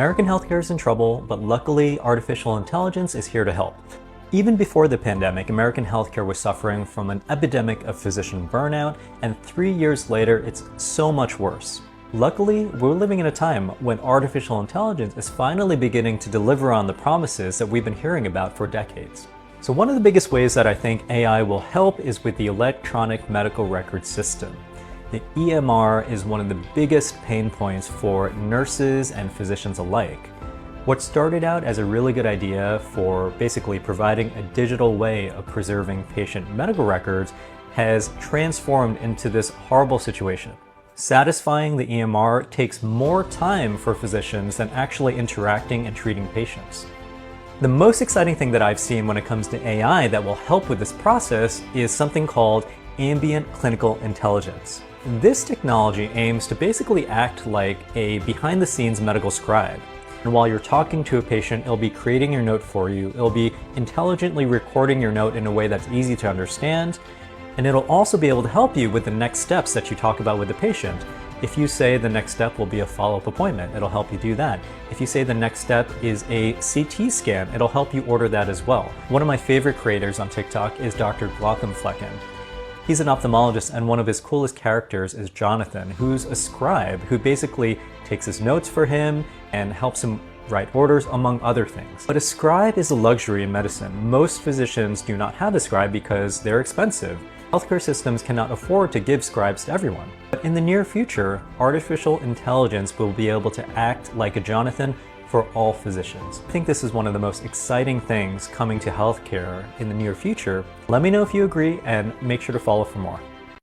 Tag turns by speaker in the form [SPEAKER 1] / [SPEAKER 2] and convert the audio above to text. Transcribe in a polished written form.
[SPEAKER 1] American healthcare is in trouble, but luckily artificial intelligence is here to help. Even before the pandemic, American healthcare was suffering from an epidemic of physician burnout, and 3 years later, it's so much worse. Luckily, we're living in a time when artificial intelligence is finally beginning to deliver on the promises that we've been hearing about for decades. So one of the biggest ways that I think AI will help is with the electronic medical record system. The EMR is one of the biggest pain points for nurses and physicians alike. What started out as a really good idea for basically providing a digital way of preserving patient medical records has transformed into this horrible situation. Satisfying the EMR takes more time for physicians than actually interacting and treating patients. The most exciting thing that I've seen when it comes to AI that will help with this process is something called Ambient Clinical Intelligence. This technology aims to basically act like a behind-the-scenes medical scribe. And while you're talking to a patient, it'll be creating your note for you, it'll be intelligently recording your note in a way that's easy to understand, and it'll also be able to help you with the next steps that you talk about with the patient. If you say the next step will be a follow-up appointment, it'll help you do that. If you say the next step is a CT scan, it'll help you order that as well. One of my favorite creators on TikTok is Dr. Flecken. He's an ophthalmologist, and one of his coolest characters is Jonathan, who's a scribe who basically takes his notes for him and helps him write orders, among other things. But a scribe is a luxury in medicine. Most physicians do not have a scribe because they're expensive. Healthcare systems cannot afford to give scribes to everyone. But in the near future, artificial intelligence will be able to act like a Jonathan for all physicians. I think this is one of the most exciting things coming to healthcare in the near future. Let me know if you agree and make sure to follow for more.